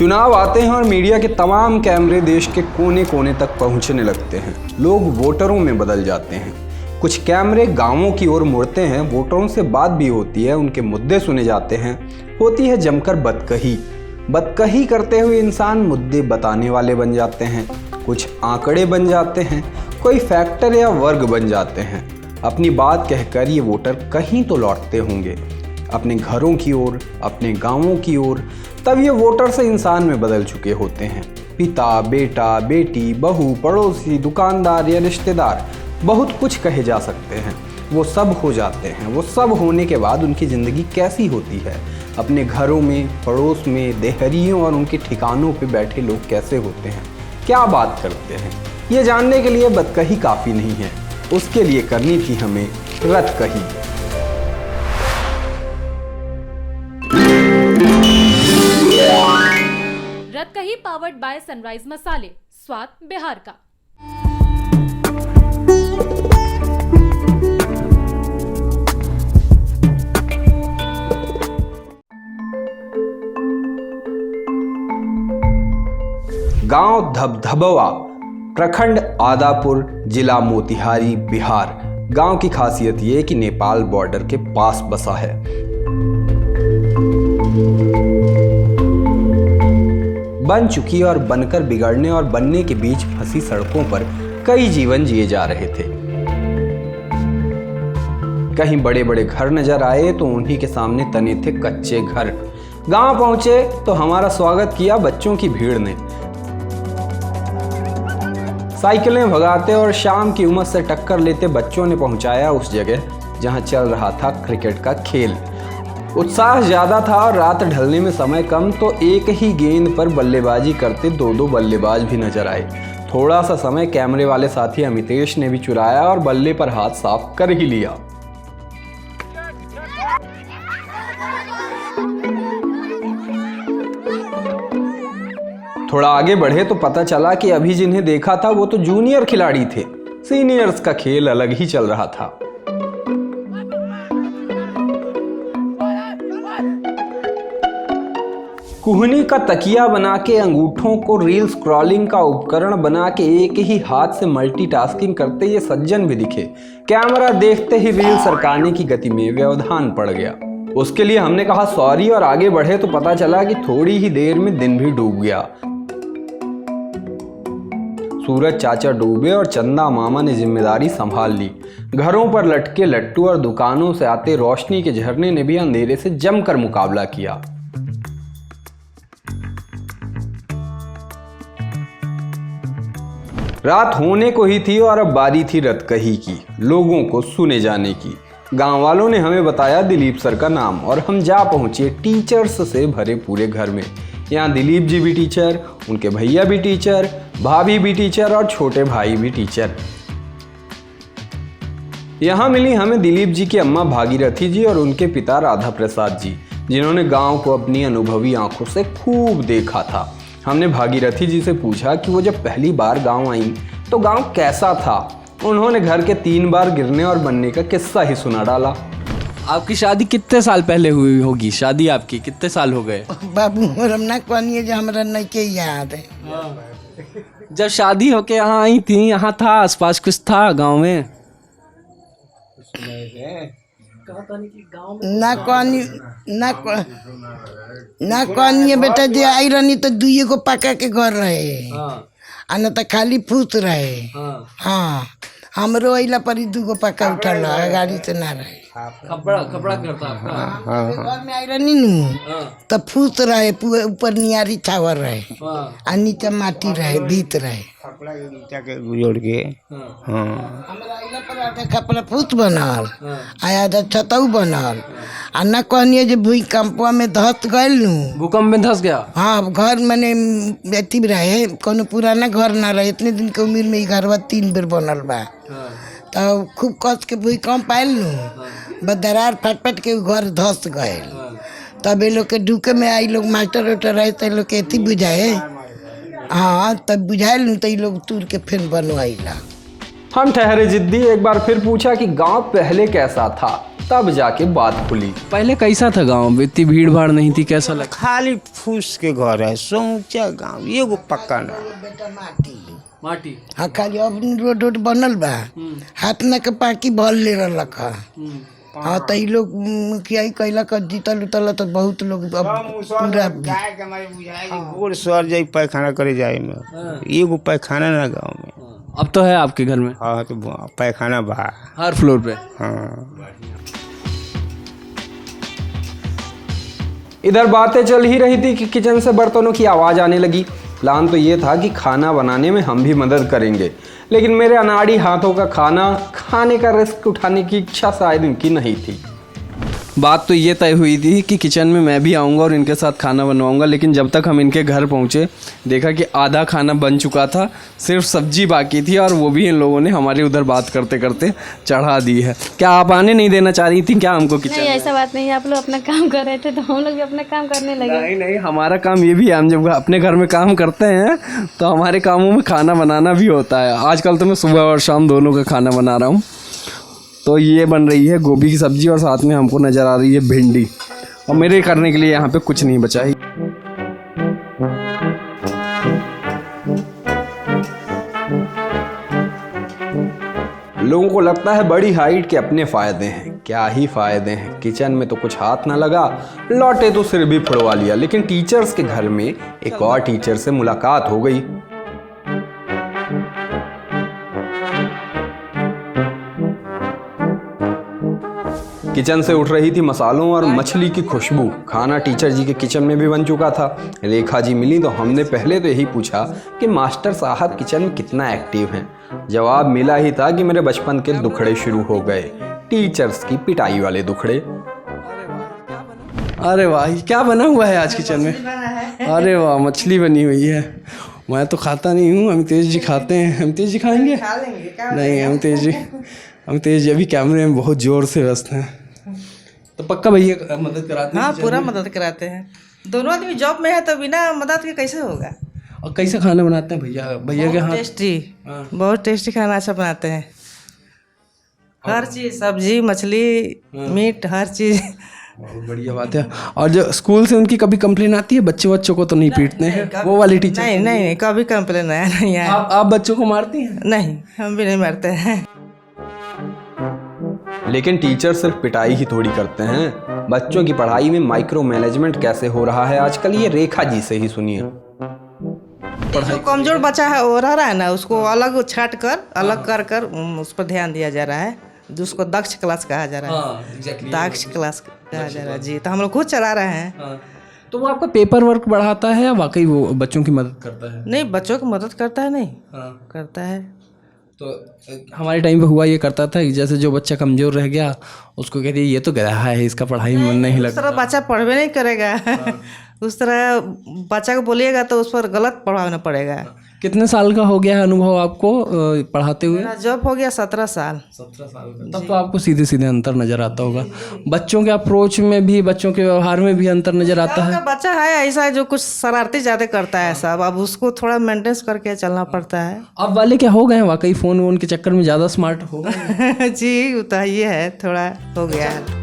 चुनाव आते हैं और मीडिया के तमाम कैमरे देश के कोने कोने तक पहुंचने लगते हैं। लोग वोटरों में बदल जाते हैं। कुछ कैमरे गांवों की ओर मुड़ते हैं, वोटरों से बात भी होती है, उनके मुद्दे सुने जाते हैं, होती है जमकर बदकही करते हुए इंसान मुद्दे बताने वाले बन जाते हैं। कुछ आंकड़े बन जाते हैं, कोई फैक्टर या वर्ग बन जाते हैं। अपनी बात कहकर ये वोटर कहीं तो लौटते होंगे, अपने घरों की ओर, अपने गांवों की ओर। तब ये वोटर से इंसान में बदल चुके होते हैं। पिता, बेटा, बेटी, बहू, पड़ोसी, दुकानदार या रिश्तेदार, बहुत कुछ कहे जा सकते हैं। वो सब हो जाते हैं। वो सब होने के बाद उनकी ज़िंदगी कैसी होती है, अपने घरों में, पड़ोस में, देहरियों और उनके ठिकानों पे बैठे लोग कैसे होते हैं, क्या बात करते हैं, ये जानने के लिए बदकही काफ़ी नहीं है। उसके लिए करनी थी हमें रतकही। रतकही पावर्ड बाय सनराइज मसाले, स्वाद बिहार का। गांव धबधबवा, प्रखंड आदापुर, जिला मोतिहारी, बिहार। गांव की खासियत ये कि नेपाल बॉर्डर के पास बसा है। बन चुकी और बनकर बिगड़ने और बनने के बीच फंसी सड़कों पर कई जीवन जिए जा रहे थे। कहीं बड़े बड़े घर नजर आए तो उन्हीं के सामने तने थे कच्चे घर। गांव पहुंचे तो हमारा स्वागत किया बच्चों की भीड़ ने। साइकिलें भगाते और शाम की उमस से टक्कर लेते बच्चों ने पहुंचाया उस जगह जहां चल रहा था क्रिकेट का खेल। उत्साह ज्यादा था और रात ढलने में समय कम, तो एक ही गेंद पर बल्लेबाजी करते दो दो बल्लेबाज भी नजर आए। थोड़ा सा समय कैमरे वाले साथी अमितेश ने भी चुराया और बल्ले पर हाथ साफ कर ही लिया। थोड़ा आगे बढ़े तो पता चला कि अभी जिन्हें देखा था वो तो जूनियर खिलाड़ी थे। सीनियर्स का खेल अलग ही चल रहा था। कुहनी का तकिया बना के, अंगूठों को रील स्क्रॉलिंग का उपकरण बना के एक ही हाथ से मल्टीटास्किंग करते ये सज्जन भी दिखे। कैमरा देखते ही रील सरकाने की गति में व्यवधान पड़ गया। उसके लिए हमने कहा सॉरी और आगे बढ़े तो पता चला कि थोड़ी ही देर में दिन भी डूब गया। सूरज चाचा डूबे और चंदा मामा ने जिम्मेदारी संभाल ली। घरों पर लटके लट्टू और दुकानों से आते रोशनी के झरने ने भी अंधेरे से जमकर मुकाबला किया। रात होने को ही थी और अब बारी थी रतकही की, लोगों को सुने जाने की। गांव वालों ने हमें बताया दिलीप सर का नाम और हम जा पहुंचे टीचर्स से भरे पूरे घर में। यहाँ दिलीप जी भी टीचर, उनके भैया भी टीचर, भाभी भी टीचर और छोटे भाई भी टीचर। यहाँ मिली हमें दिलीप जी की अम्मा भागीरथी जी और उनके पिता राधा प्रसाद जी, जिन्होंने गांव को अपनी अनुभवी आंखों से खूब देखा था। हमने भागीरथी जी से पूछा कि वो जब पहली बार गांव आई तो गांव कैसा था। उन्होंने घर के 3 बार गिरने और बनने का किस्सा ही सुना डाला। आपकी शादी कितने साल पहले हुई होगी? शादी आपकी कितने साल हो गए? बाबू रमना कौन जो हमरा नहीं के याद है। जब शादी होके यहाँ आई थी, यहाँ था आसपास कुछ था गांव में? ना कौन बेटा जो आई रहनी तो 2 गो पका के घर रहे आ न तो खाली फूस रहे। हाँ हमरो अइला पर 2 गो पका उठल गाड़ी से ना रहे। खपड़ा करता घर में आई रहनी नु तो फूस रहे, ऊपर नियारी छावर रहे आ नीचे माटी रहे, भीत रहे। जोड़ के खपड़ा फूस बनल आधा छतऊ बनल आ न कहनी जो भूकंपवा में धस गए नु। भूकंप में धस गया? हाँ घर मैंने अथी रहे, कोनो पुराना घर ना रहे। इतने दिन के उम्र में ई घरवा 3 बेर बनल बा। तो खूब कस के भूकंप आयल नु, बदरार फट के घर धस गए। तब ये लोग के ढूके में आई लोग मास्टर वास्टर रहे तो लोग के अथी बुझाए। हाँ तब बुझाए तो ये लोग तूर के फिर बनवाइला। हम ठहरे जिद्दी, एक बार फिर पूछा कि गांव पहले कैसा था। तब जाके बात खुली। पहले कैसा था गांव? इतनी भीड़ भाड़ नहीं थी, कैसा लगा? खाली फूस के घर है, समूचा गाँव एगो पक्का ना। माटी। हाँ खाली अब रोड बनल बा, हाथ ना के पाकी भल ले रलक है। हाँ तो ये लोग मुखिया कैलक जीतल उतल तो बहुत लोग अब पूरा गोड़ सर जाई पैखाना करे जाए में, एगो पैखाना ना गाँव में। अब तो है आपके घर में? हाँ तो पैखाना बा हर फ्लोर पे? हाँ। इधर बातें चल ही रही थी कि किचन से बर्तनों की आवाज़ आने लगी। प्लान तो ये था कि खाना बनाने में हम भी मदद करेंगे, लेकिन मेरे अनाड़ी हाथों का खाना खाने का रिस्क उठाने की इच्छा शायद इनकी नहीं थी। बात तो ये तय हुई थी कि किचन में मैं भी आऊँगा और इनके साथ खाना बनवाऊँगा, लेकिन जब तक हम इनके घर पहुँचे देखा कि आधा खाना बन चुका था, सिर्फ सब्जी बाकी थी और वो भी इन लोगों ने हमारे उधर बात करते करते चढ़ा दी है। क्या आप आने नहीं देना चाह रही थी क्या हमको किचन? नहीं, ऐसा बात नहीं है। आप लोग अपना काम कर रहे थे तो हम लोग भी अपना काम करने लगे। नहीं नहीं, हमारा काम ये भी है, हम जब अपने घर में काम करते हैं तो हमारे कामों में खाना बनाना भी होता है। आजकल तो मैं सुबह और शाम दोनों का खाना बना रहा हूँ। तो ये बन रही है गोभी की सब्जी और साथ में हमको नज़र आ रही है भिंडी, और मेरे करने के लिए यहाँ पे कुछ नहीं बचा है। लोगों को लगता है बड़ी हाइट के अपने फ़ायदे हैं। क्या ही फ़ायदे हैं, किचन में तो कुछ हाथ ना लगा, लौटे तो सिर भी फुड़वा लिया। लेकिन टीचर्स के घर में एक और टीचर से मुलाकात हो गई। किचन से उठ रही थी मसालों और मछली की खुशबू। खाना टीचर जी के किचन में भी बन चुका था। रेखा जी मिली तो हमने पहले तो यही पूछा कि मास्टर साहब किचन में कितना एक्टिव हैं। जवाब मिला ही था कि मेरे बचपन के दुखड़े शुरू हो गए, टीचर्स की पिटाई वाले दुखड़े। अरे वाह, ये क्या बना हुआ है आज किचन में? अरे वाह, मछली बनी हुई है। मैं तो खाता नहीं हूँ, अमितेश जी खाते हैं। अमितेश जी खाएंगे? नहीं, अमितेश जी अभी कैमरे में बहुत ज़ोर से व्यस्त हैं। तो पक्का भैया मदद कराते हैं? हाँ, पूरा मदद कराते हैं। दोनों आदमी जॉब में है तो बिना मदद के कैसे होगा? और कैसे खाना बनाते हैं भैया के हाथ? टेस्टी, बहुत टेस्टी खाना अच्छा बनाते हैं। हर चीज़, सब्जी, मछली, मीट, हर चीज़। बहुत बढ़िया बात है। और जो स्कूल से उनकी कभी कंप्लेन आती है? बच्चों को तो नहीं पीटते हैं वो वाली टीचर? नहीं, कभी कंप्लेन आया नहीं है। आप बच्चों को मारती हैं? नहीं, हम भी नहीं मारते हैं। लेकिन टीचर सिर्फ पिटाई ही थोड़ी करते हैं। बच्चों की पढ़ाई में माइक्रो मैनेजमेंट कैसे हो रहा है आजकल, ये रेखा जी से ही सुनिए। जो कमजोर बच्चा है वो रह रहा है ना, उसको अलग छाट कर, अलग कर कर उस पर ध्यान दिया जा रहा है। जिसको दक्ष क्लास कहा जा रहा है, दक्ष क्लास कहा जा रहा है जी। तो हम लोग खुद चला रहे हैं। तो वो आपका पेपर वर्क बढ़ाता है या वाकई वो बच्चों की मदद करता है? नहीं, बच्चों की मदद करता है। नहीं करता है। तो हमारे टाइम पे हुआ ये करता था कि जैसे जो बच्चा कमज़ोर रह गया उसको कहती ये तो गधा है, इसका पढ़ाई में मन नहीं लगता। उस तरह बच्चा पढ़वे नहीं करेगा। उस तरह बच्चा को बोलिएगा तो उस पर गलत पढ़ाना पड़ेगा। कितने साल का हो गया है अनुभव आपको पढ़ाते हुए? मेरा जॉब हो गया 17 साल। 17 साल का। तब तो आपको सीधे सीधे अंतर नज़र आता होगा। बच्चों के अप्रोच में भी, बच्चों के व्यवहार में भी अंतर नज़र आता है। बच्चा है ऐसा जो कुछ शरारती ज़्यादा करता है सब, अब उसको थोड़ा मेंटेनेंस करके चलना पड़ता है। अब वाले क्या हो गए हैं वाकई, फ़ोन वोन के चक्कर में ज़्यादा स्मार्ट हो गए? जी, वो तो ये है, थोड़ा हो गया है।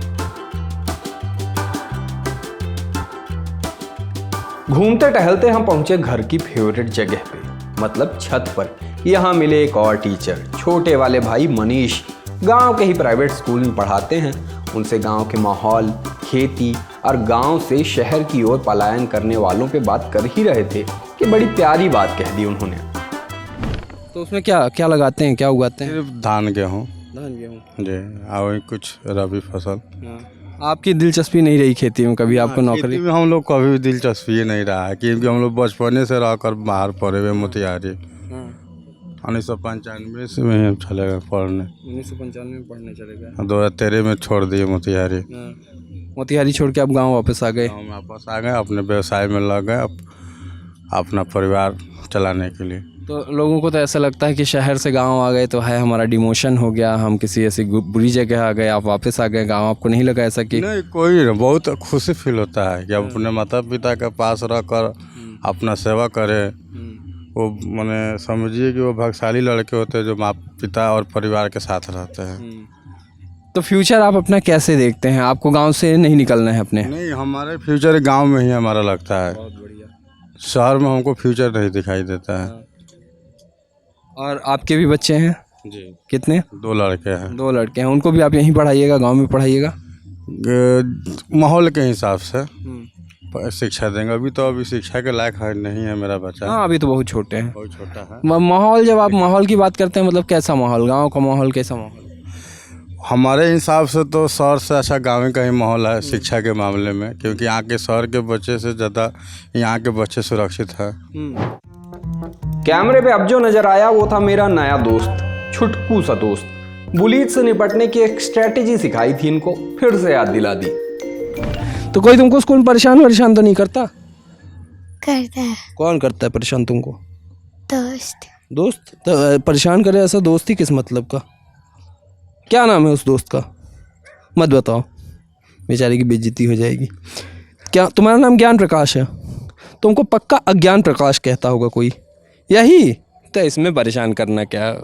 घूमते टहलते हम पहुंचे घर की फेवरेट जगह पे, मतलब छत पर। यहाँ मिले एक और टीचर, छोटे वाले भाई मनीष। गांव के ही प्राइवेट स्कूल में पढ़ाते हैं। उनसे गांव के माहौल, खेती और गांव से शहर की ओर पलायन करने वालों पे बात कर ही रहे थे कि बड़ी प्यारी बात कह दी उन्होंने। तो उसमें क्या क्या लगाते हैं, क्या उगाते हैं? सिर्फ धान गेहूँ जी, और कुछ रबी फसल। आपकी दिलचस्पी नहीं रही खेती में कभी? आपको नौकरी खेती में हम लोग कभी भी दिलचस्पी नहीं रहा है, क्योंकि हम लोग बचपने से रहकर बाहर पढ़े हुए मोतिहारी। 1995 से में हम चले गए पढ़ने। 1995 में पढ़ने चले गए। 2013 में छोड़ दिए मोतिहारी। मोतिहारी छोड़ के आप गांव वापस आ गए? हम वापस आ गए, अपने व्यवसाय में लग गए, अपना परिवार चलाने के लिए। तो लोगों को तो ऐसा लगता है कि शहर से गांव आ गए तो है हमारा डिमोशन हो गया, हम किसी ऐसी बुरी जगह आ गए, आप वापस आ गए गांव। आपको नहीं लगा ऐसा कि? नहीं, कोई नहीं, बहुत खुशी फील होता है कि अब अपने माता पिता के पास रहकर अपना सेवा करें। वो माने समझिए कि वो भाग्यशाली लड़के होते हैं जो माँ पिता और परिवार के साथ रहते हैं। तो फ्यूचर आप अपना कैसे देखते हैं? आपको गांव से नहीं निकलना है अपने? नहीं, हमारे फ्यूचर गांव में ही हमारा लगता है। शहर में हमको फ्यूचर नहीं दिखाई देता है। और आपके भी बच्चे हैं? जी, कितने? 2 लड़के हैं। 2 लड़के हैं, उनको भी आप यहीं पढ़ाइएगा, गांव में पढ़ाइएगा? माहौल के हिसाब से शिक्षा देंगे। अभी शिक्षा के लायक है नहीं है मेरा बच्चा। हाँ, अभी तो बहुत छोटे हैं। बहुत छोटा है। माहौल, जब आप माहौल की बात करते हैं, मतलब कैसा माहौल, गांव का माहौल कैसा माहौल? हमारे हिसाब से तो शहर से अच्छा गाँव का ही माहौल है शिक्षा के मामले में, क्योंकि यहाँ के शहर के बच्चे से ज़्यादा यहाँ के बच्चे सुरक्षित हैं। कैमरे पे अब जो नजर आया वो था मेरा नया दोस्त, छुटकू सा दोस्त। बुलीज से निपटने की एक स्ट्रेटेजी सिखाई थी इनको, फिर से याद दिला दी। तो कोई तुमको स्कूल में परेशान तो नहीं करता? करता है। कौन करता है परेशान तुमको? दोस्त। तो परेशान करे ऐसा दोस्ती किस मतलब का? क्या नाम है उस दोस्त का? मत बताओ, बेचारे की बेइज्जती हो जाएगी। क्या तुम्हारा नाम ज्ञान प्रकाश है? तुमको पक्का अज्ञान प्रकाश कहता होगा कोई, यही तो। इसमें परेशान करना क्या है?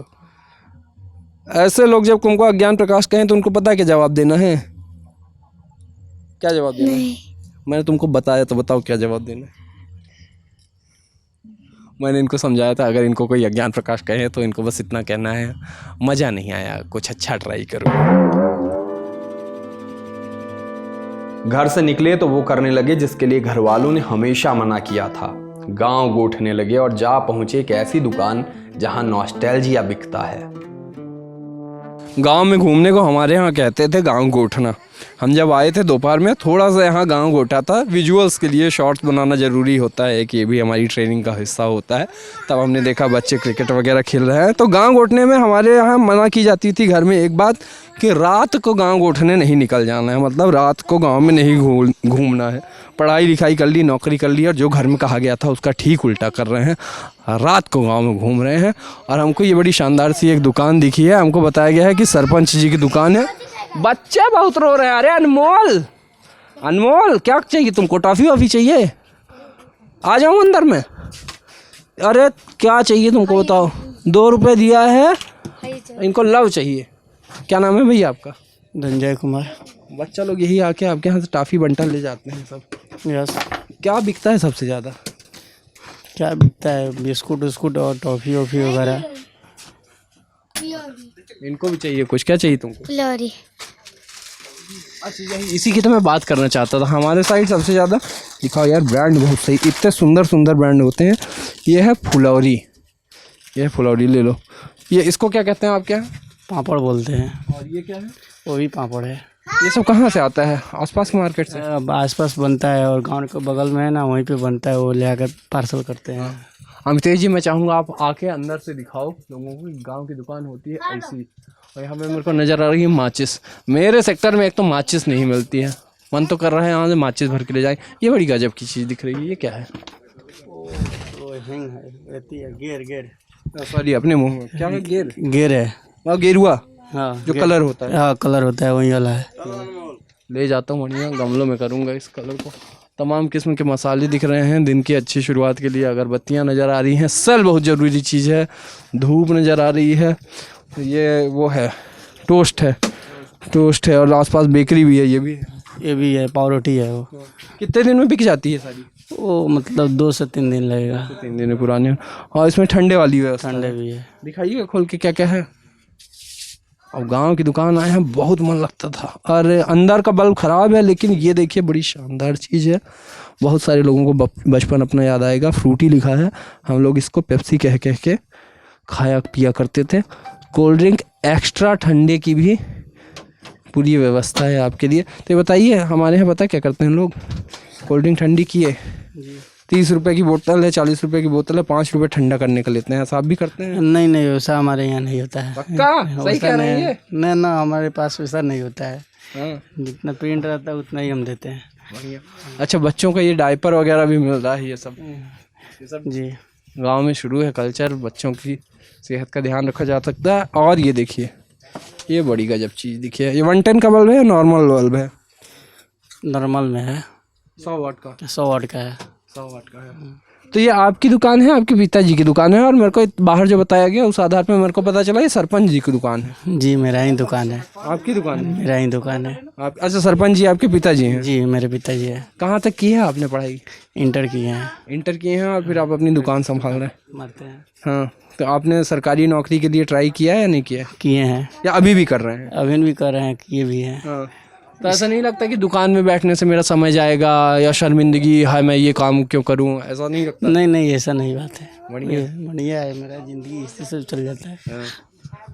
ऐसे लोग जब तुमको अज्ञान प्रकाश कहें तो उनको पता है क्या जवाब देना है? क्या जवाब देना है? मैंने तुमको बताया तो बताओ क्या जवाब देना है। मैंने इनको समझाया था, अगर इनको कोई अज्ञान प्रकाश कहे तो इनको बस इतना कहना है, मज़ा नहीं आया, कुछ अच्छा ट्राई करो। घर से निकले तो वो करने लगे जिसके लिए घर वालों ने हमेशा मना किया था। गांव गोठने लगे और जा पहुंचे एक ऐसी दुकान जहां नॉस्टैल्जिया बिकता है। गांव में घूमने को हमारे यहाँ कहते थे गांव गोठना। हम जब आए थे दोपहर में, थोड़ा सा यहाँ गांव गोठा था। विजुअल्स के लिए शॉर्ट्स बनाना ज़रूरी होता है कि ये भी हमारी ट्रेनिंग का हिस्सा होता है। तब हमने देखा बच्चे क्रिकेट वगैरह खेल रहे हैं। तो गांव गोठने में हमारे यहाँ मना की जाती थी घर में एक बात, कि रात को गांव गोठने नहीं निकल जाना है। मतलब रात को गांव में नहीं घूमना है। पढ़ाई लिखाई कर ली, नौकरी कर ली, और जो घर में कहा गया था उसका ठीक उल्टा कर रहे हैं। रात को गांव में घूम रहे हैं। और हमको ये बड़ी शानदार सी एक दुकान दिखी है। हमको बताया गया है कि सरपंच जी की दुकान है। बच्चे बहुत रो रहे हैं। अरे अनमोल, अनमोल क्या चाहिए तुमको? टॉफ़ी वॉफ़ी चाहिए? आ जाओ अंदर में। अरे क्या चाहिए तुमको बताओ? 2 रुपये दिया है, इनको लव चाहिए। क्या नाम है भैया आपका? धनंजय कुमार। बच्चा लोग यही आके आपके यहाँ से टॉफ़ी बंटन ले जाते हैं सब। यस। क्या बिकता है सबसे ज़्यादा? क्या बिकता है? बिस्कुट विस्कुट और टॉफ़ी वॉफ़ी वगैरह। इनको भी चाहिए कुछ। क्या चाहिए तुमको? फुलौरी। अच्छा, यही इसी की तो मैं बात करना चाहता था। हमारे साइड सबसे ज़्यादा दिखाओ यार, ब्रांड बहुत सही, इतने सुंदर सुंदर ब्रांड होते हैं। ये है फुलौरी, ये फुलौरी ले लो। ये इसको क्या कहते हैं आपके यहाँ? पापड़ बोलते हैं। और ये क्या है? वो भी पापड़ है। ये सब कहाँ से आता है? आसपास के मार्केट से? अब आसपास बनता है और गांव के बगल में है ना, वहीं पे बनता है। वो ले आकर पार्सल करते हैं। अमितेश जी, मैं चाहूँगा आप आके अंदर से दिखाओ लोगों को। गांव की दुकान होती है ऐसी। और यहाँ पे मेरे को नज़र आ रही है माचिस। मेरे सेक्टर में एक तो माचिस नहीं मिलती है। मन तो कर रहा है यहाँ से माचिस भर के ले जाए। ये बड़ी गजब की चीज़ दिख रही है। ये क्या है? वो हैंग है, रहती है। गेर। सॉरी, अपने मुँह में क्या है? गेर है। और गेरुआ, हाँ, जो कलर होता है। हाँ, कलर होता है, वही वाला है। ले जाता हूँ बढ़िया, गमलों में करूँगा इस कलर को। तमाम किस्म के मसाले दिख रहे हैं। दिन की अच्छी शुरुआत के लिए अगरबत्तियाँ नज़र आ रही हैं। सेल बहुत ज़रूरी चीज़ है। धूप नज़र आ रही है। ये वो है, टोस्ट है। और आसपास बेकरी भी है। ये भी है, पाव रोटी है। वो कितने दिन में बिक जाती है सारी? वो मतलब 2 से 3 दिन लगेगा। 3 दिन पुराने। और इसमें ठंडे वाली व्यवस्था? ठंडे भी है। दिखाइएगा खोल के क्या क्या है। अब गांव की दुकान आए हैं, बहुत मन लगता था। अरे अंदर का बल्ब ख़राब है, लेकिन ये देखिए बड़ी शानदार चीज़ है। बहुत सारे लोगों को बचपन अपना याद आएगा। फ्रूटी लिखा है। हम लोग इसको पेप्सी कह के खाया पिया करते थे। कोल्ड ड्रिंक एक्स्ट्रा ठंडे की भी पूरी व्यवस्था है आपके लिए। तो बताइए, हमारे यहाँ पता क्या करते हैं लोग? कोल्ड ड्रिंक ठंडी की है, 30 रुपए की बोतल है, 40 रुपए की बोतल है, 5 रुपए ठंडा करने का लेते हैं। ऐसा आप भी करते हैं? नहीं, वैसा हमारे यहाँ नहीं होता है। पक्का? सही कह रहे हैं? नहीं ना, हमारे पास वैसा नहीं होता है। जितना प्रिंट रहता है उतना ही हम देते हैं। अच्छा, बच्चों का ये डायपर वगैरह भी मिल रहा है? ये सब जी, गांव में शुरू है कल्चर। बच्चों की सेहत का ध्यान रखा जा सकता है। और ये देखिए, ये बड़ी गजब चीज़ दिखी है। ये 110 का बल्ब है या नॉर्मल बल्ब है? नॉर्मल में है। 100 वाट का? 100 वाट का है। 100 वाट का है। तो ये आपकी दुकान है, आपके पिताजी की दुकान है, और मेरे को बाहर जो बताया गया उस आधार पे मेरे को पता चला ये सरपंच जी की दुकान है। जी मेरा ही दुकान है। आपकी दुकान है? मेरा ही दुकान है। आप अच्छा, सरपंच जी आपके पिताजी हैं? जी मेरे पिताजी है। कहाँ तक की है आपने पढ़ाई? इंटर किए हैं। इंटर किए हैं और फिर आप अपनी दुकान संभाल रहे हैं। मरते हैं। हाँ, तो आपने सरकारी नौकरी के लिए ट्राई किया है या नहीं किया? किए हैं। या अभी भी कर रहे हैं? अभी भी कर रहे हैं, किए भी हैं। हाँ, तो ऐसा नहीं लगता कि दुकान में बैठने से मेरा समय जाएगा या शर्मिंदगी है, मैं ये काम क्यों करूं, ऐसा नहीं लगता? नहीं नहीं, ऐसा नहीं बात है। बढ़िया। बढ़िया है, मेरा ज़िंदगी इसी से चल जाता है। हाँ।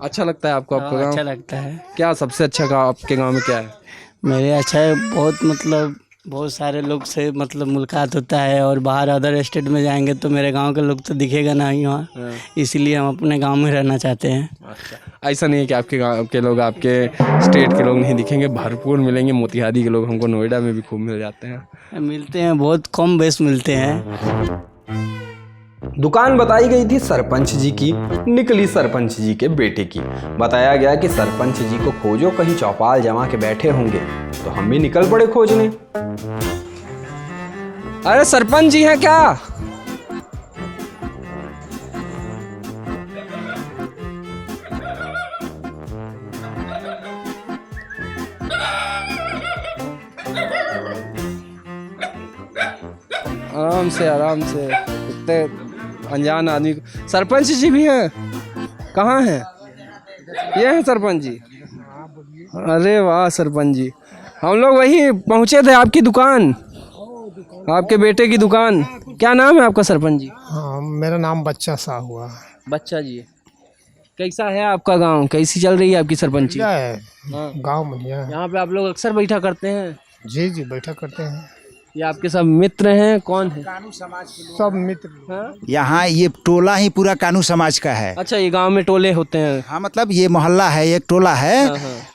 अच्छा लगता है आपको आपका गाँव? अच्छा लगता है। क्या सबसे अच्छा गाँव आपके गाँव में क्या है? मेरे अच्छा है, बहुत मतलब बहुत सारे लोग से मतलब मुलाकात होता है, और बाहर अदर स्टेट में जाएंगे तो मेरे गांव के लोग तो दिखेगा ना ही वहाँ, इसलिए हम अपने गांव में रहना चाहते हैं। अच्छा, ऐसा नहीं है कि आपके गांव के लोग आपके स्टेट के लोग नहीं दिखेंगे, भरपूर मिलेंगे। मोतिहारी के लोग हमको नोएडा में भी खूब मिल जाते हैं। मिलते हैं, बहुत कम बेस मिलते हैं। दुकान बताई गई थी सरपंच जी की, निकली सरपंच जी के बेटे की। बताया गया कि सरपंच जी को खोजो, कहीं चौपाल जमा के बैठे होंगे, तो हम भी निकल पड़े खोजने। अरे सरपंच जी हैं क्या? आराम से आराम से, इतने अनजान आदमी। सरपंच जी भी हैं? कहाँ हैं? ये हैं सरपंच जी? अरे वाह सरपंच जी, हम लोग वही पहुँचे थे आपकी दुकान, आपके बेटे की दुकान। क्या नाम है आपका सरपंच जी? हाँ, मेरा नाम बच्चा सा हुआ। बच्चा जी। कैसा है आपका गांव, कैसी चल रही है आपकी सरपंची? क्या है गाँव बढ़िया है। यहाँ पे आप लोग अक्सर बैठा करते हैं? जी जी बैठा करते हैं। ये आपके सब मित्र हैं? कौन है? सब मित्र। हाँ? यहाँ ये टोला ही पूरा कानू समाज का है। अच्छा, ये गांव में टोले होते हैं? हाँ, मतलब ये मोहल्ला है, एक टोला है,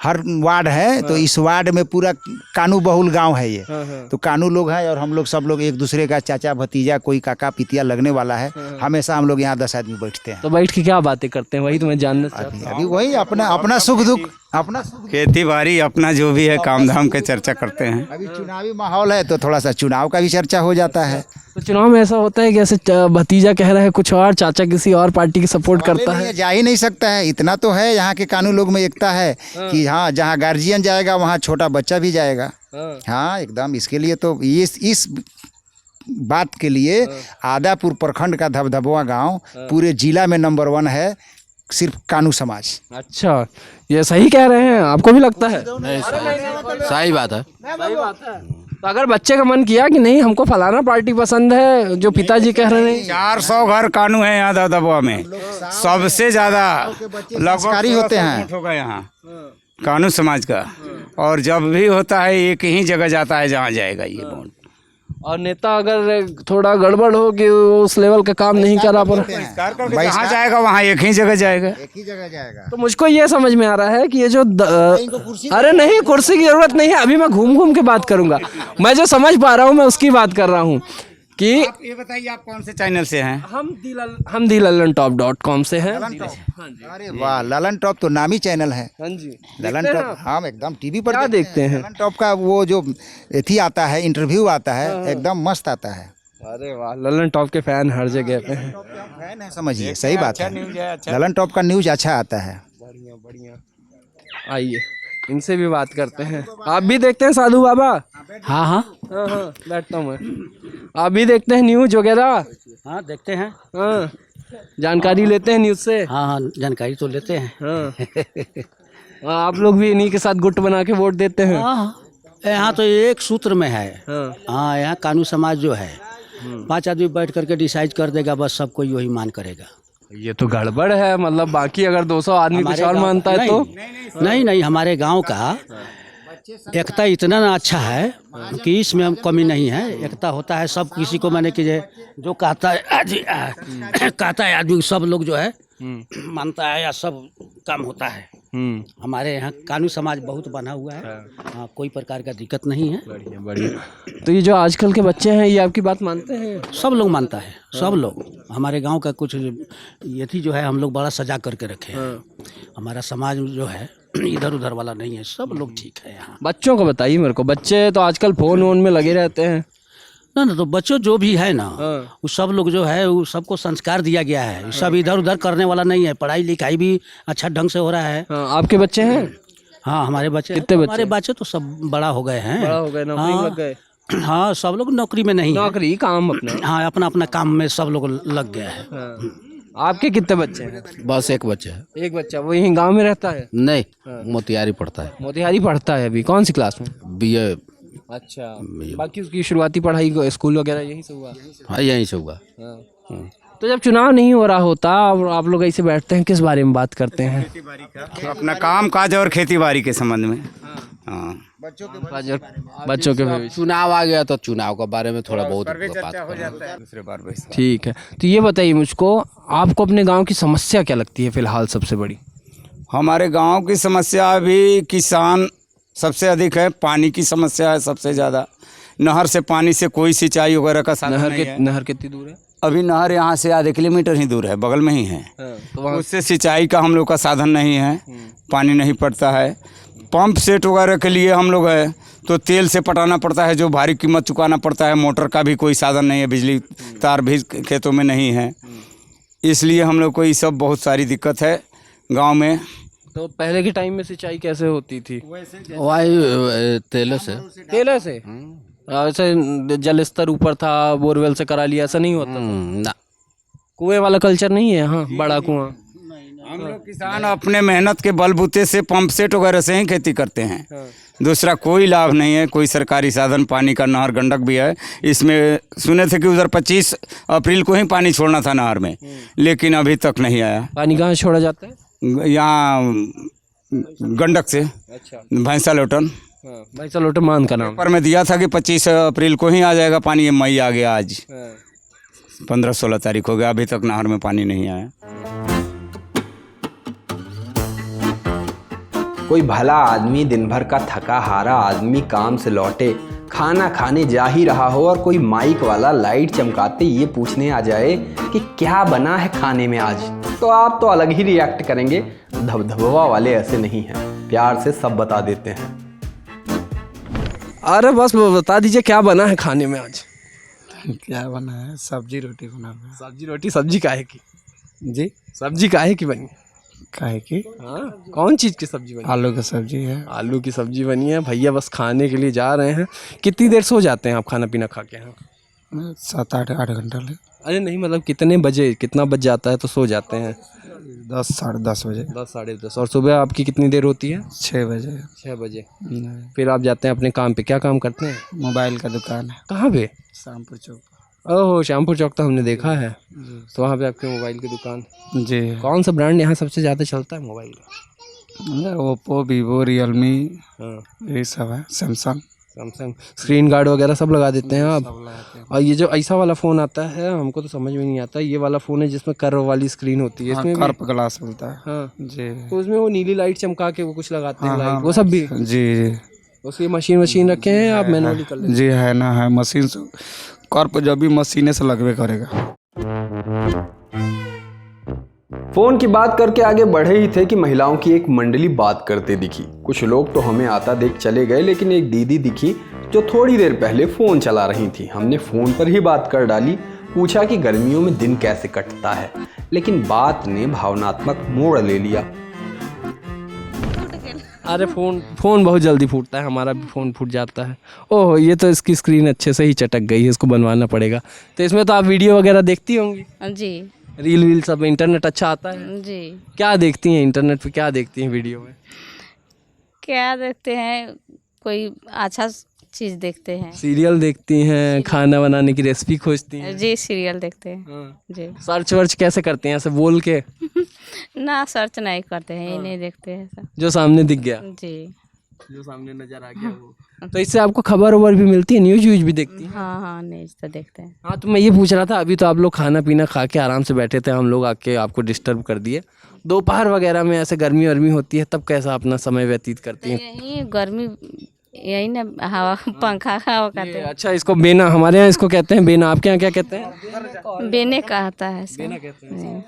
हर वार्ड है, तो इस वार्ड में पूरा कानू बहुल गांव है ये। तो कानू लोग हैं और हम लोग सब लोग एक दूसरे का चाचा भतीजा, कोई काका पितिया लगने वाला है। हमेशा हम लोग यहाँ 10 आदमी बैठते हैं। तो बैठ के क्या बातें करते हैं, वही तो मैं जानना चाहता हूँ। अभी वही अपना सुख दुख, अपना खेती बाड़ी, अपना जो भी है काम धाम के चर्चा करते हैं। अभी चुनावी माहौल है तो थोड़ा सा चुनाव का भी चर्चा हो जाता है। तो चुनाव में ऐसा होता है कि ऐसे भतीजा कह रहा है कुछ और, चाचा किसी और पार्टी की सपोर्ट करता है? जा ही नहीं सकता है, इतना तो है यहाँ के कानून लोग में एकता है कि हाँ, जहाँ गार्जियन जाएगा वहाँ छोटा बच्चा भी जाएगा। हाँ एकदम, इसके लिए तो इस बात के लिए आदापुर प्रखंड का धबधबवा गांव पूरे जिला में नंबर 1 है, सिर्फ कानू समाज। अच्छा, ये सही कह रहे हैं? आपको भी लगता है? सही बात है। तो अगर बच्चे का मन किया कि नहीं हमको फलाना पार्टी पसंद है, जो पिताजी कह रहे हैं। 400 घर कानू है यहाँ दबदबा में, सबसे ज्यादा लगभग होते हैं होगा यहाँ कानू समाज का। और जब भी होता है एक ही जगह जाता है जहाँ जाएगा ये वोट। और नेता अगर थोड़ा गड़बड़ हो कि वो उस लेवल का काम नहीं करा पर जहाँ जाएगा वहाँ एक ही जगह जाएगा। तो मुझको ये समझ में आ रहा है कि ये जो अरे नहीं, कुर्सी की जरूरत नहीं है, अभी मैं घूम घूम के बात करूंगा। मैं जो समझ पा रहा हूँ मैं उसकी बात कर रहा हूँ कि ये बताइए आप कौन से चैनल से हैं? हम दी lallantop.com से हैं। अरे वाह, ललन टॉप तो नामी चैनल है। हाँ जी, ललन टॉप हम एकदम टीवी पर क्या देखते हैं? ललन टॉप का वो जो एथी आता है, इंटरव्यू आता है, एकदम मस्त आता है। अरे वाह, ललन टॉप के फैन हर जगह पे हैं। फैन है, समझिए, सही बात है। ललन टॉप का न्यूज अच्छा आता है। बढ़िया बढ़िया, आइए इनसे भी बात करते हैं। आप भी देखते हैं साधु बाबा? हाँ हाँ हाँ, बैठता हूँ मैं। आप भी देखते हैं न्यूज वगैरह? हाँ देखते हैं। हाँ, जानकारी लेते हैं न्यूज से? हाँ हाँ, जानकारी तो लेते हैं। हाँ। आप लोग भी इन्हीं के साथ गुट बना के वोट देते हैं? हाँ, यहाँ तो एक सूत्र में है। हाँ, यहाँ कानू समाज जो है 5 आदमी बैठ करके डिसाइड कर देगा, बस सब कोई वही मान करेगा। ये तो गड़बड़ है। मतलब बाकी अगर 200 आदमी कुछ और मानता है तो नहीं, हमारे गांव का एकता इतना ना अच्छा है कि इसमें हम कमी नहीं है। एकता होता है सब किसी को, मैंने कि जो कहता है आदमी, सब लोग जो है मानता है या सब काम होता है। हमारे यहाँ कानू समाज बहुत बना हुआ है। हाँ, कोई प्रकार का दिक्कत नहीं है। बढ़िया बढ़िया। तो ये जो आजकल के बच्चे हैं ये आपकी बात मानते हैं? सब लोग मानता है, सब लोग। हमारे गांव का कुछ यथी जो है हम लोग बड़ा सजा करके रखे हैं। हमारा समाज जो है इधर उधर वाला नहीं है, सब लोग ठीक है यहाँ। बच्चों को बताइए मेरे को, बच्चे तो आजकल फोन वोन में लगे रहते हैं। ना तो बच्चों जो भी है ना वो सब लोग जो है वो सबको संस्कार दिया गया है, सब इधर उधर करने वाला नहीं है, पढ़ाई लिखाई भी अच्छा ढंग से हो रहा है। आपके बच्चे हैं? हाँ हमारे बच्चे, कितने बच्चे? हमारे बच्चे तो सब बड़ा हो गए हैं, बड़ा हो गए, नौकरी में लग गए। हाँ सब लोग नौकरी में नहीं है। नौकरी काम अपने। हाँ अपना अपना काम में सब लोग लग गया है। आपके कितने बच्चे हैं? बस एक बच्चा है। एक बच्चा, वो यहीं गांव में रहता है? नहीं, मोतिहारी पढ़ता है। मोतिहारी पढ़ता है अभी, कौन सी क्लास में? BA। अच्छा, बाकी उसकी शुरुआती पढ़ाई स्कूल वगैरह यहीं से हुआ? हाँ यहीं से हुआ। तो जब चुनाव नहीं हो रहा होता और आप लोग ऐसे बैठते हैं, किस बारे में बात करते हैं? अपना काम काज और खेती बाड़ी के संबंध में। हाँ बच्चों के भविष्य। चुनाव आ गया तो चुनाव के बारे में थोड़ा बहुत बात हो जाता है। दूसरे बार ठीक है, तो ये बताइए मुझको, आपको अपने गांव की समस्या क्या लगती है फिलहाल सबसे बड़ी? हमारे गांव की समस्या अभी किसान सबसे अधिक है, पानी की समस्या है सबसे ज़्यादा। नहर से पानी से कोई सिंचाई वगैरह का साधन नहीं है। नहर कितनी दूर है? अभी नहर यहाँ से आधे किलोमीटर ही दूर है, बगल में ही है। तो उससे सिंचाई का हम लोग का साधन नहीं है, पानी नहीं पड़ता है। पंप सेट वगैरह के लिए हम लोग है तो तेल से पटाना पड़ता है, जो भारी कीमत चुकाना पड़ता है। मोटर का भी कोई साधन नहीं है, बिजली तार भी खेतों में नहीं है, इसलिए हम लोग को ये सब बहुत सारी दिक्कत है गांव में। तो पहले के टाइम में सिंचाई कैसे होती थी? वही तेलों से। तेल से? ऐसे जल स्तर ऊपर था, बोरवेल से करा लिया, ऐसा नहीं होता था? ना, कुएं वाला कल्चर नहीं है? हाँ, बड़ा कुआं। हम लोग किसान अपने मेहनत के बलबूते से पंप सेट वगैरह से ही खेती करते हैं। दूसरा कोई लाभ नहीं है, कोई सरकारी साधन पानी का। नहर गंडक भी है, इसमें सुने थे कि उधर 25 अप्रैल को ही पानी छोड़ना था नहर में, लेकिन अभी तक नहीं आया। पानी कहाँ छोड़ा जाता है? यहाँ गंडक से। अच्छा, भैंसा लोटन। भैंसा लोटन मान का नाम पेपर में दिया था कि 25 अप्रैल को ही आ जाएगा पानी। ये मई आ गया, आज 15-16 तारीख हो गया, अभी तक नहर में पानी नहीं आया। कोई भला आदमी, दिन भर का थका हारा आदमी काम से लौटे, खाना खाने जा ही रहा हो और कोई माइक वाला लाइट चमकाते ये पूछने आ जाए कि क्या बना है खाने में आज, तो आप तो अलग ही रिएक्ट करेंगे। धबधबवा वाले ऐसे नहीं हैं, प्यार से सब बता देते हैं। अरे बस बता दीजिए क्या बना है खाने में आज? क्या बना है? सब्जी रोटी बना है। सब्जी रोटी। सब्जी काहे की जी? सब्जी काहे की बनी? काहे की? हाँ, कौन चीज़ की सब्जी बनी? आलू की सब्जी है। आलू की सब्जी बनी है। भैया बस खाने के लिए जा रहे हैं। कितनी देर सो जाते हैं आप खाना पीना खा के? हाँ, 7-8 घंटा ले। अरे नहीं, मतलब कितने बजे, कितना बज जाता है तो सो जाते हैं? 10 साढ़े 10 बजे। 10 साढ़े 10। और सुबह आपकी कितनी देर होती है? 6 बजे। 6 बजे। फिर आप जाते हैं अपने काम पे। क्या काम करते हैं? मोबाइल का दुकान है। कहाँ पे? शामपुर चौक। ओह, श्यामपुर चौक तो हमने देखा है। तो वहाँ पे आपके मोबाइल की दुकान? जी। कौन सा ब्रांड यहाँ सबसे ज़्यादा चलता है मोबाइल का? ओप्पो, वीवो, रियलमी, हाँ, यही सब है। सैमसंग। स्क्रीन गार्ड वगैरह सब लगा देते हैं आप? और ये जो ऐसा वाला फ़ोन आता है, हमको तो समझ में नहीं आता। ये वाला फ़ोन है जिसमें कर्व वाली स्क्रीन होती है, इसमें कर्व ग्लास मिलता है। हाँ जी। तो उसमें वो नीली लाइट चमका के वो कुछ लगाते हैं, लाइट, वो सब भी? जी। उसकी मशीन रखे हैं आप मैनुअली कर लेते हैं? जी है ना, है मशीन से। कर्व जब भी मशीने से लगवे करेगा। फोन की बात करके आगे बढ़े ही थे कि महिलाओं की एक मंडली बात करते दिखी। कुछ लोग तो हमें आता देख चले गए, लेकिन एक दीदी दिखी जो थोड़ी देर पहले फ़ोन चला रही थी। हमने फ़ोन पर ही बात कर डाली, पूछा कि गर्मियों में दिन कैसे कटता है, लेकिन बात ने भावनात्मक मोड़ ले लिया। अरे फ़ोन बहुत जल्दी फूटता है, हमारा भी फ़ोन फूट जाता है। ओह, ये तो इसकी स्क्रीन अच्छे से ही चटक गई है, इसको बनवाना पड़ेगा। तो इसमें तो आप वीडियो वगैरह देखती होंगी? जी। रील सब, इंटरनेट अच्छा आता है? जी। क्या देखती हैं इंटरनेट पे, क्या देखती हैं वीडियो में? क्या देखते हैं, कोई अच्छा चीज़ देखते हैं। सीरियल देखती हैं? खाना बनाने की रेसिपी खोजती हैं? जी, सीरियल देखते हैं। हाँ। जी। सर्च वर्च कैसे करते हैं, ऐसे बोल के? ना, सर्च नहीं करते हैं, ये नहीं देखते हैं सब। जो सामने दिख गया? जी। जो सामने नजर आ गया वो। तो इससे आपको खबर वबर भी मिलती है? न्यूज व्यूज भी देखती हैं? हाँ हाँ, न्यूज तो देखते हैं। हाँ, तो मैं ये पूछ रहा था, अभी तो आप लोग खाना पीना खा के आराम से बैठे थे, हम लोग आके आपको डिस्टर्ब कर दिए। दोपहर वगैरह में ऐसे गर्मी वर्मी होती है, तब कैसा अपना समय व्यतीत करती हैं? यही गर्मी, यही ना, हवा, पंखा हवा कहते हैं। अच्छा, इसको बेना, हमारे यहाँ इसको कहते हैं बेना, आपके यहाँ क्या कहते हैं? बेने कहता है सब। बेना कहते हैं।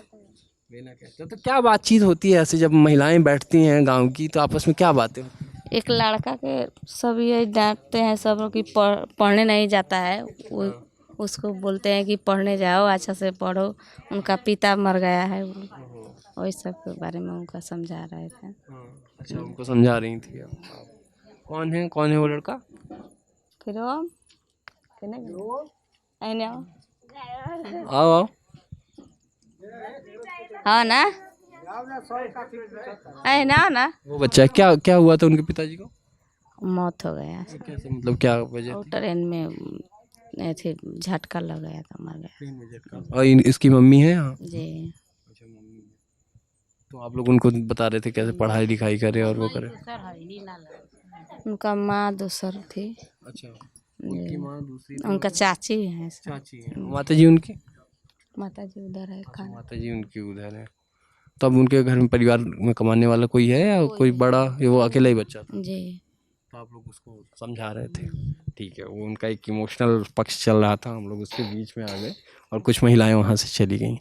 बेना कहते हैं। तो क्या बातचीत होती है ऐसे जब महिलाएं बैठती हैं गांव की, तो आपस में क्या बातें होती हैं? एक लड़का के सब ये डांटते हैं सब लोग कि पढ़ने नहीं जाता है, वो उसको बोलते हैं कि पढ़ने जाओ, अच्छा से पढ़ो, उनका पिता मर गया है, वही सब के बारे में उनका समझा रहे थे। अच्छा, उनको समझा रही थी। कौन है वो लड़का? फिर वो आओ हाँ ना ना वो बच्चा क्या हुआ था उनके पिताजी को? मौत हो गया। कैसे, मतलब क्या वजह और ट्रेन में ऐसे झटका लग गया था, मर गया। और इसकी मम्मी है यहाँ? जी। अच्छा, मम्मी। तो आप लोग उनको बता रहे थे कैसे पढ़ाई लिखाई करे और वो करे? उनका माँ दूसर थी। अच्छा, उनकी माँ दूसरी? उनका चाची है। चाची है। माता जी उनकी? माता जी उधर है। माता जी उनकी उधर है। तो अब उनके घर में परिवार में कमाने वाला कोई है या कोई बड़ा, वो अकेला ही बच्चा था? जी। तो आप लोग उसको समझा रहे थे। ठीक है, वो उनका एक इमोशनल पक्ष चल रहा था, हम लोग उसके बीच में आ गए और कुछ महिलाएं वहाँ से चली गईं।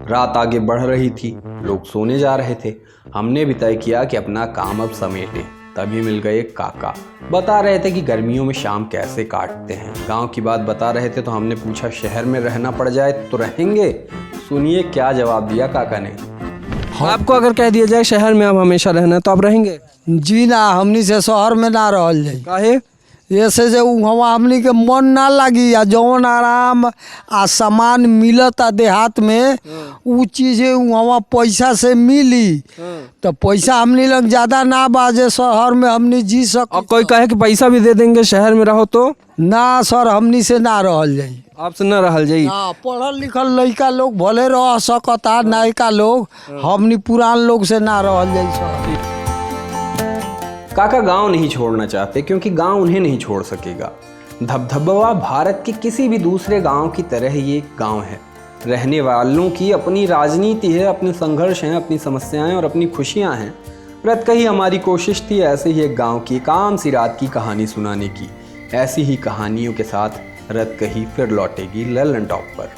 रात आगे बढ़ रही थी, लोग सोने जा रहे थे। हमने भी तय किया कि अपना काम अब समेटें। तभी मिल गए काका, बता रहे थे कि गर्मियों में शाम कैसे काटते हैं। गांव की बात बता रहे थे तो हमने पूछा शहर में रहना पड़ जाए तो रहेंगे? सुनिए क्या जवाब दिया काका ने। आपको अगर कह दिया जाए शहर में आप हमेशा रहना है तो आप रहेंगे? जी ना, हमनी से शहर में ना रहल जाई। काहे? ऐसे जे वहाँ हमनी के मन ना लगी, या जौन आराम आ सामान मिलता देहात में उ चीज़ वहाँ पैसा से मिली, तो पैसा हमनी लग ज़्यादा ना बाजे शहर में हमनी जी सक। और कोई कहे कि पैसा भी दे देंगे शहर में रहो तो? ना सर, हमनी से ना रहल जाई। आपसे ना रहल जाई? हाँ, पढ़ल लिखल लड़का लोग भले रह सकता, नयका लोग, हमनी पुरान लोग से ना रहल जाई सर। काका गांव नहीं छोड़ना चाहते क्योंकि गांव उन्हें नहीं छोड़ सकेगा। धबधबा भारत के किसी भी दूसरे गांव की तरह ये गांव है। रहने वालों की अपनी राजनीति है, अपने संघर्ष हैं, अपनी समस्याएं और अपनी खुशियां हैं। रत कही हमारी कोशिश थी ऐसे ही एक गांव की एक आम सी रात की कहानी सुनाने की। ऐसी ही कहानियों के साथ रत कही फिर लौटेगी ललन टॉप पर।